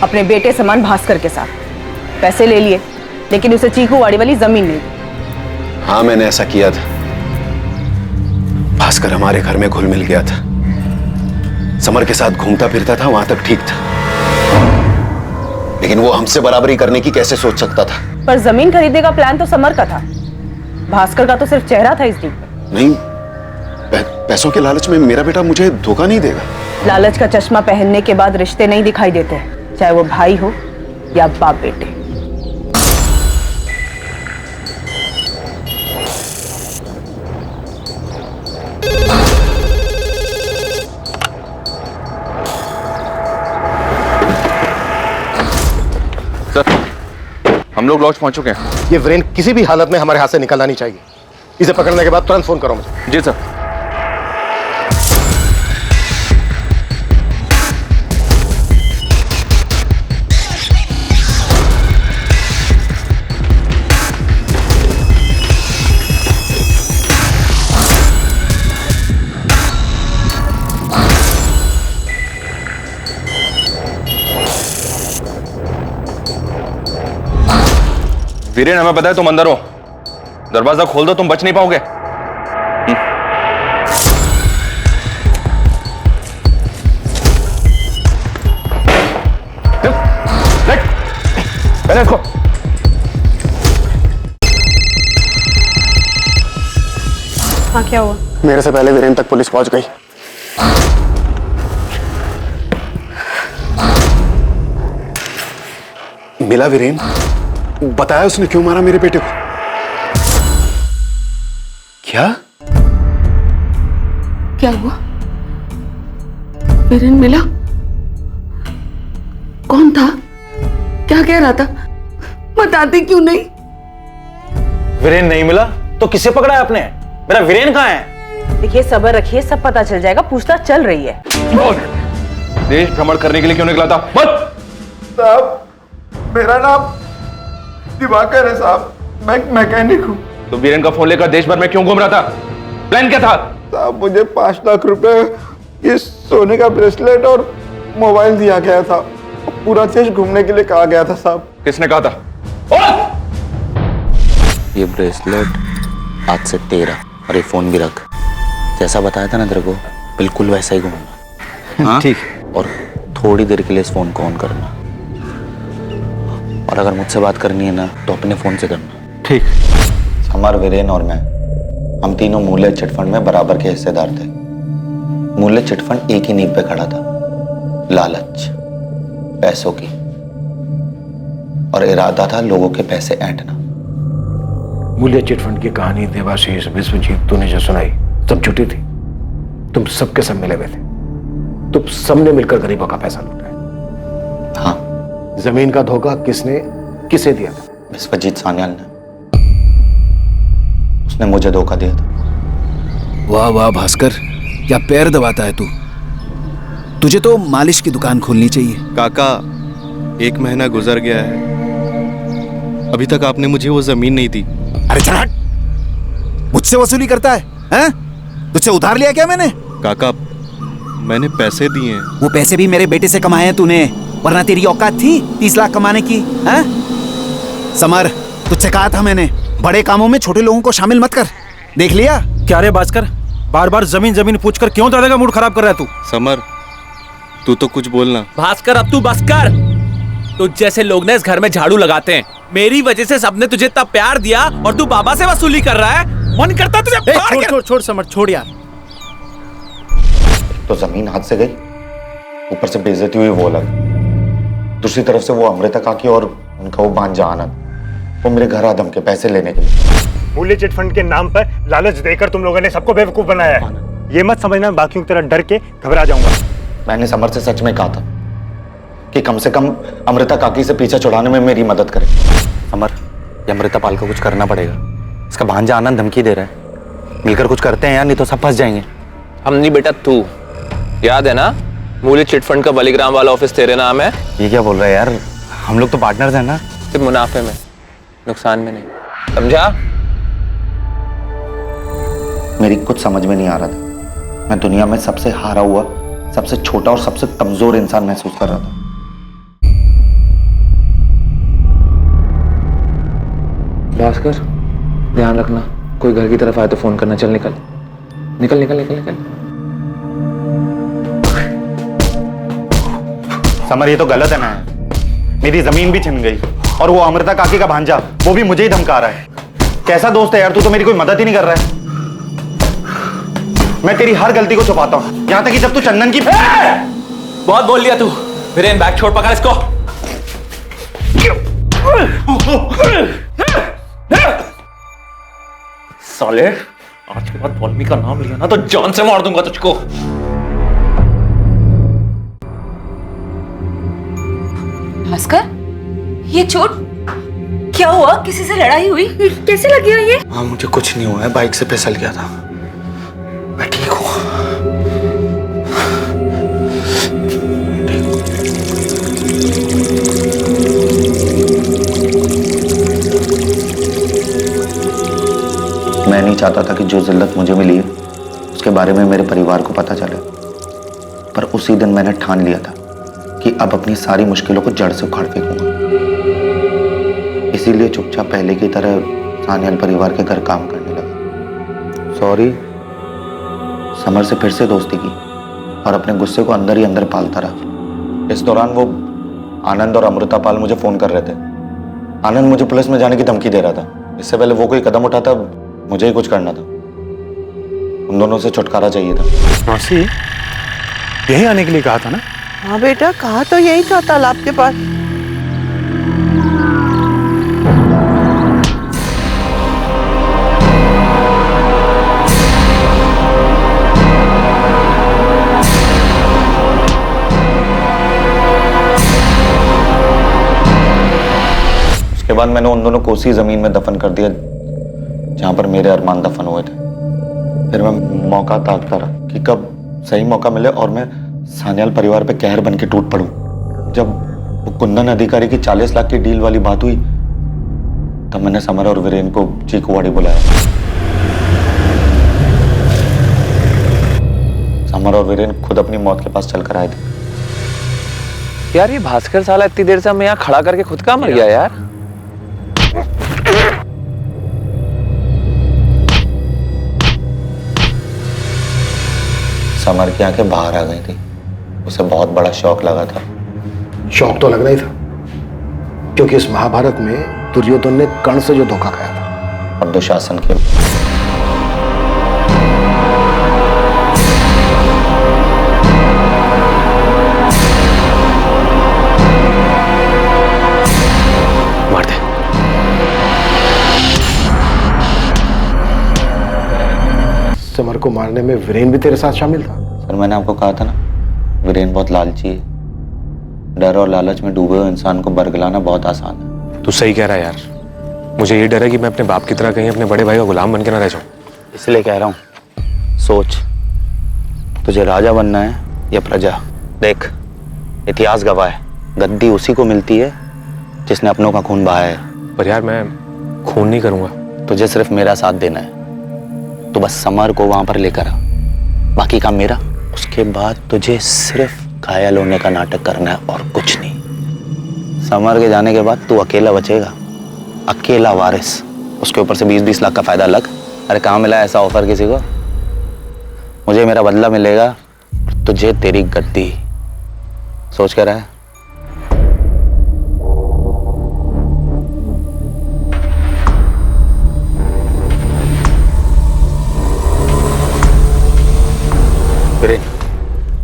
अपने बेटे समान भास्कर के साथ। पैसे ले लिए, लेकिन उसे चीकूवाड़ी वाली जमीन नहीं दी। हाँ मैंने ऐसा किया था। भास्कर हमारे घर में घुल मिल गया था, समर के साथ घूमता फिरता था, वहां तक ठीक था, लेकिन वो हमसे बराबरी करने की कैसे सोच सकता था? पर जमीन खरीदने का प्लान तो समर का था, भास्कर का तो सिर्फ चेहरा था इस डील में। नहीं, पैसों के लालच में मेरा बेटा मुझे धोखा नहीं देगा। लालच का चश्मा पहनने के बाद रिश्ते नहीं दिखाई देते, चाहे वो भाई हो या बाप बेटे। सर हम लोग लॉज पहुंच चुके हैं। ये वीरेन किसी भी हालत में हमारे हाथ से निकलना नहीं चाहिए। इसे पकड़ने के बाद तुरंत फोन करो मुझे। जी सर। वीरेन हमें पता है तुम अंदर हो, दरवाजा खोल दो, तुम बच नहीं पाओगे। पहले इसको। हाँ क्या हुआ? मेरे से पहले वीरेन तक पुलिस पहुंच गई। मिला वीरेन? बताया उसने क्यों मारा मेरे बेटे को? क्या क्या हुआ? वीरेन मिला? कौन था? क्या क्या कह रहा था? बताते क्यों नहीं? वीरेन नहीं मिला तो किसे पकड़ा है आपने? मेरा वीरेन कहाँ है? देखिए सब्र रखिए, सब पता चल जाएगा, पूछताछ चल रही है। देश भ्रमण करने के लिए क्यों निकला था? बस साहब, मेरा नाम दिवाकर है साहब, मैं मैकेनिक हूँ। तो वीरेन का फोन लेकर देश भर में क्यों घूम रहा था? प्लान क्या था? साहब मुझे 5 लाख रुपए, ये सोने का ब्रेसलेट और मोबाइल दिया गया था। पूरा देश घूमने के लिए कहा गया था साहब। किसने कहा था? ये ब्रेसलेट आज से तेरा, और ये फोन भी रख। जैसा बताया था ना तेरे को, बिल्कुल वैसा ही घूमना। हाँ? ठीक। और थोड़ी देर के लिए इस फोन को ऑन करना, और अगर मुझसे बात करनी है ना तो अपने फोन से करना। ठीक। समर, वीरेन और मैं, हम तीनों मूल्य चिटफंड में बराबर के हिस्सेदार थे। मूल्य चिटफंड एक ही नींव पे खड़ा था, लालच, पैसों की, और इरादा था लोगों के पैसे ऐंठना। मूल्य चिटफंड की कहानी देवाशीष, विश्वजीत, तूने जो सुनाई सब झूठी थी। तुम सबके सब मिले हुए थे, तुम सबने मिलकर गरीबों का पैसा लूटा है। हाँ। जमीन का धोखा किसे दिया था? विश्वजीत सान्याल ने। उसने मुझे धोखा दिया था। वाह वाह भास्कर, क्या पैर दबाता है तू। तुझे तो मालिश की दुकान खोलनी चाहिए। काका, 1 महीना गुजर गया है, अभी तक आपने मुझे वो जमीन नहीं दी। अरे चल हट, मुझसे वसूली करता है, हैं? तुझसे उधार लिया क्या मैंने? काका, मैंने पैसे दिए हैं। वो पैसे भी मेरे बेटे से कमाए हैं तूने, वरना तेरी औकात थी 30 लाख कमाने की? हैं? समर, तुझसे कहा था मैंने, बड़े कामों में छोटे लोगों को शामिल मत कर। देख लिया? क्या रे भास्कर, बार बार जमीन जमीन पूछकर क्यों दादा का मूड खराब कर रहा है तू? समर, तू तो कुछ बोलना। भास्कर, अब तू बस कर। तुझ जैसे लोग ना इस घर में झाड़ू लगाते हैं। मेरी वजह से सबने तुझे इतना प्यार दिया और तू बाबा से वसूली कर रहा है। मन करता तुझे छोड़ समर, छोड़ यार। तो जमीन हाथ से गई, ऊपर से बेइज्जती हुई वो अलग। दूसरी तरफ से वो अमृता काकी और उनका वो भांजा आनंद, वो मेरे घर आदम के पैसे लेने के लिए। मूल्य चिटफंड के नाम पर लालच देकर तुम लोगों ने सबको बेवकूफ बनाया है। ये मत समझना बाकियों की तरह डर के घबरा जाऊंगा। मैंने समर से सच में कहा था कि कम से कम अमृता काकी से पीछा छुड़ाने में मेरी मदद करे। समर, ये अमृता पाल को कुछ करना पड़ेगा। इसका भांजा आनंद धमकी दे रहा है। मिलकर कुछ करते हैं यार, नहीं तो सब फंस जाएंगे। हम नहीं बेटा, तू। याद है ना, मूल्य चिटफंड का बलिग्राम वाला ऑफिस तेरे नाम है। ये क्या बोल रहा है यार, हम लोग तो पार्टनर्स हैं ना। सिर्फ मुनाफे में, नुकसान में नहीं, समझा? मेरी कुछ समझ में नहीं आ रहा था। मैं दुनिया में सबसे हारा हुआ, सबसे छोटा और सबसे कमजोर इंसान महसूस कर रहा था। भास्कर, ध्यान रखना, कोई घर की तरफ आए तो फोन करना। चल निकल निकल निकल निकल निकल। समर, ये तो गलत है ना। मेरी जमीन भी छिन गई, और वो अमृता काकी का भांजा, वो भी मुझे ही धमका रहा है। कैसा दोस्त है यार तू, तो मेरी कोई मदद ही नहीं कर रहा है। मैं तेरी हर गलती को छुपाता हूं, यहां तक कि जब तू चंदन की बहुत बोल लिया तू। वीरेन, बैग छोड़, पकड़ इसको। साले, आज के बाद वाल्मीकि का नाम लिया ना तो जान से मार दूंगा तुझको। भास्कर, ये चोट क्या हुआ? किसी से लड़ाई हुई? कैसे लगी है ये? हाँ, मुझे कुछ नहीं हुआ है, बाइक से फिसल गया था। मैं ठीक हूँ। मैं नहीं चाहता था कि जो जिल्लत मुझे मिली है उसके बारे में मेरे परिवार को पता चले, पर उसी दिन मैंने ठान लिया था कि अब अपनी सारी मुश्किलों को जड़ से उखाड़ फेंकूंगा। इसीलिए चुपचाप पहले की तरह सान्याल परिवार के घर काम करने लगा। सॉरी, समर से फिर से दोस्ती की और अपने गुस्से को अंदर ही अंदर पालता रहा। इस दौरान वो आनंद और अमृता पाल मुझे फोन कर रहे थे। आनंद मुझे पुलिस में जाने की धमकी दे रहा था। इससे पहले वो कोई कदम उठाता, मुझे ही कुछ करना था। उन दोनों से छुटकारा चाहिए था। मौसी, यही आने के लिए कहा था ना? हाँ बेटा, कहा तो यही था, तालाब के पास। उसके बाद मैंने उन दोनों को उसी जमीन में दफन कर दिया जहां पर मेरे अरमान दफन हुए थे। फिर मैं मौका ताकता रहा कि कब सही मौका मिले और मैं सान्याल परिवार पे कहर बन के टूट पड़ूं। जब वो कुंदन अधिकारी की 40 लाख की डील वाली बात हुई तब मैंने समर और वीरेन को चीकूवाड़ी बुलाया। समर और वीरेन खुद अपनी मौत के पास चलकर आए थे। यार ये भास्कर साला इतनी देर से हमें यहाँ खड़ा करके खुद का मर गया यार। समर की आंखें बाहर आ गई थी। उसे बहुत बड़ा शौक लगा था। शौक तो लगना ही था, क्योंकि इस महाभारत में दुर्योधन ने कर्ण से जो धोखा खाया था और दुशासन के मार दे। समर को मारने में वीरेन भी तेरे साथ शामिल था? सर मैंने आपको कहा था ना, वीरेन बहुत लालची है। डर और लालच में डूबे हुए इंसान को बरगलाना बहुत आसान है। तू सही कह रहा है यार। मुझे ये डर है कि मैं अपने बाप की तरह कहीं अपने बड़े भाई का गुलाम बन के ना रह जाऊं। इसलिए कह रहा हूं, सोच, तुझे राजा बनना है या प्रजा। देख, इतिहास गवाह है, गद्दी उसी को मिलती है जिसने अपनों का खून बहाया है। पर यार मैं खून नहीं करूंगा। तुझे सिर्फ मेरा साथ देना है। तो बस समर को वहां पर लेकर आ, बाकी काम मेरा। उसके बाद तुझे सिर्फ घायल होने का नाटक करना है और कुछ नहीं। समर के जाने के बाद तू अकेला बचेगा, अकेला वारिस। उसके ऊपर से 20-20 लाख का फायदा अलग। अरे कहाँ मिला ऐसा ऑफर किसी को? मुझे मेरा बदला मिलेगा और तुझे तेरी गद्दी। सोच कर है?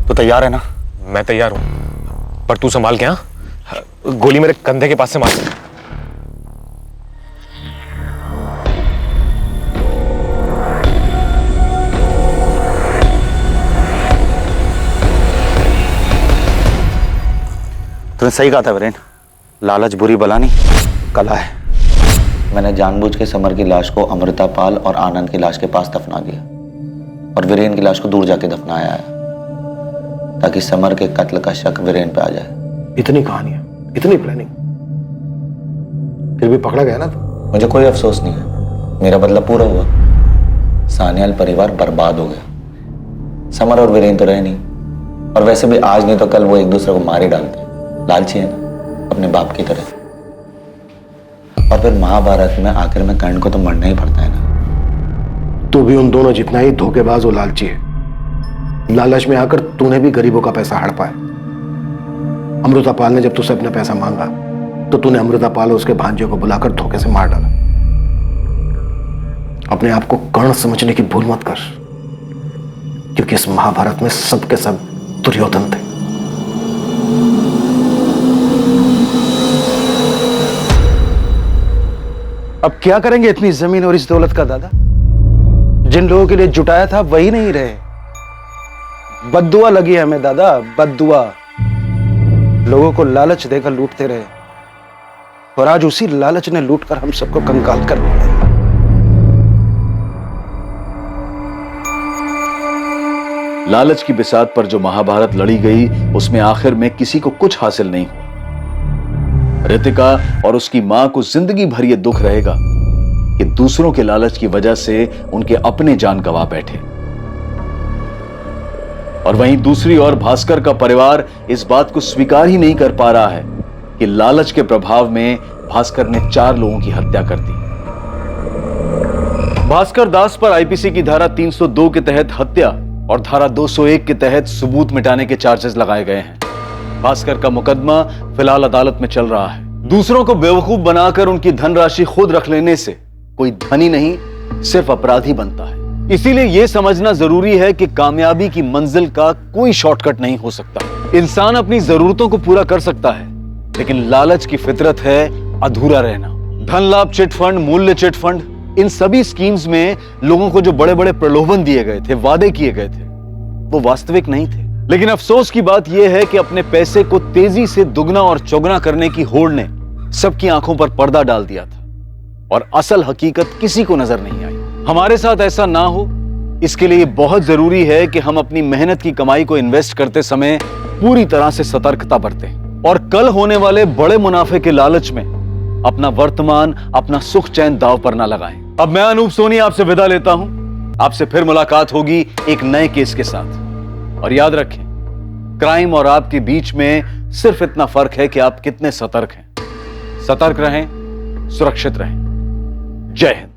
तो तैयार है ना? मैं तैयार हूं, पर तू संभाल के। हाँ, गोली मेरे कंधे के पास से मार। तूने सही कहा था वीरेन, लालच बुरी बला नहीं, कला है। मैंने जानबूझ के समर की लाश को अमृता पाल और आनंद की लाश के पास दफना दिया और वीरेन की लाश को दूर जाके दफनाया है, ताकि समर के कत्ल का शक वीरेन पे आ जाए। इतनी कहानियां, इतनी प्लानिंग, फिर भी पकड़ा गया ना तू? मुझे कोई अफसोस नहीं है, मेरा बदला पूरा हुआ। सान्याल परिवार बर्बाद हो गया। समर और वीरेन तो रहे नहीं, और वैसे भी आज नहीं तो कल वो एक दूसरे को मार ही डालते। लालची है ना, अपने बाप की तरह। और फिर महाभारत में आखिर में कर्ण को तो मरना ही पड़ता है ना। तू भी उन दोनों जितना ही धोखेबाज और लालची है। लालच में आकर तूने भी गरीबों का पैसा हड़पा है। अमृता पाल ने जब तुझसे अपना पैसा मांगा तो तूने अमृता पाल और उसके भांजे को बुलाकर धोखे से मार डाला। अपने आप को कर्ण समझने की भूल मत कर, क्योंकि इस महाभारत में सब के सब दुर्योधन थे। अब क्या करेंगे इतनी जमीन और इस दौलत का दादा? जिन लोगों के लिए जुटाया था वही नहीं रहे। बद्दुआ लगी है हमें दादा, बद्दुआ। लोगों को लालच देकर लूटते रहे और आज उसी लालच ने लूटकर हम सबको कंगाल कर दिया। लालच की बिसात पर जो महाभारत लड़ी गई, उसमें आखिर में किसी को कुछ हासिल नहीं हुआ। रितिका और उसकी मां को जिंदगी भर यह दुख रहेगा कि दूसरों के लालच की वजह से उनके अपने जान गंवा बैठे। और वहीं दूसरी ओर भास्कर का परिवार इस बात को स्वीकार ही नहीं कर पा रहा है कि लालच के प्रभाव में भास्कर ने 4 लोगों की हत्या कर दी। भास्कर दास पर आईपीसी की धारा 302 के तहत हत्या और धारा 201 के तहत सबूत मिटाने के चार्जेस लगाए गए हैं। भास्कर का मुकदमा फिलहाल अदालत में चल रहा है। दूसरों को बेवकूफ बनाकर उनकी धनराशि खुद रख लेने से कोई धनी नहीं, सिर्फ अपराधी बनता है। इसीलिए यह समझना जरूरी है कि कामयाबी की मंजिल का कोई शॉर्टकट नहीं हो सकता। इंसान अपनी जरूरतों को पूरा कर सकता है, लेकिन लालच की फितरत है अधूरा रहना। धन लाभ चिट फंड, मूल्य चिट फंड, इन सभी स्कीम्स में लोगों को जो बड़े बड़े प्रलोभन दिए गए थे, वादे किए गए थे, वो वास्तविक नहीं थे। लेकिन अफसोस की बात यह है कि अपने पैसे को तेजी से दुगना और चौगुना करने की होड़ ने सबकी आंखों पर पर्दा डाल दिया था और असल हकीकत किसी को नजर नहीं आई। हमारे साथ ऐसा ना हो, इसके लिए बहुत जरूरी है कि हम अपनी मेहनत की कमाई को इन्वेस्ट करते समय पूरी तरह से सतर्कता बरतें और कल होने वाले बड़े मुनाफे के लालच में अपना वर्तमान, अपना सुख चैन दांव पर ना लगाएं। अब मैं अनूप सोनी आपसे विदा लेता हूं। आपसे फिर मुलाकात होगी एक नए केस के साथ। और याद रखें, क्राइम और आपके बीच में सिर्फ इतना फर्क है कि आप कितने सतर्क हैं। सतर्क रहें, सुरक्षित रहें। जय हिंद।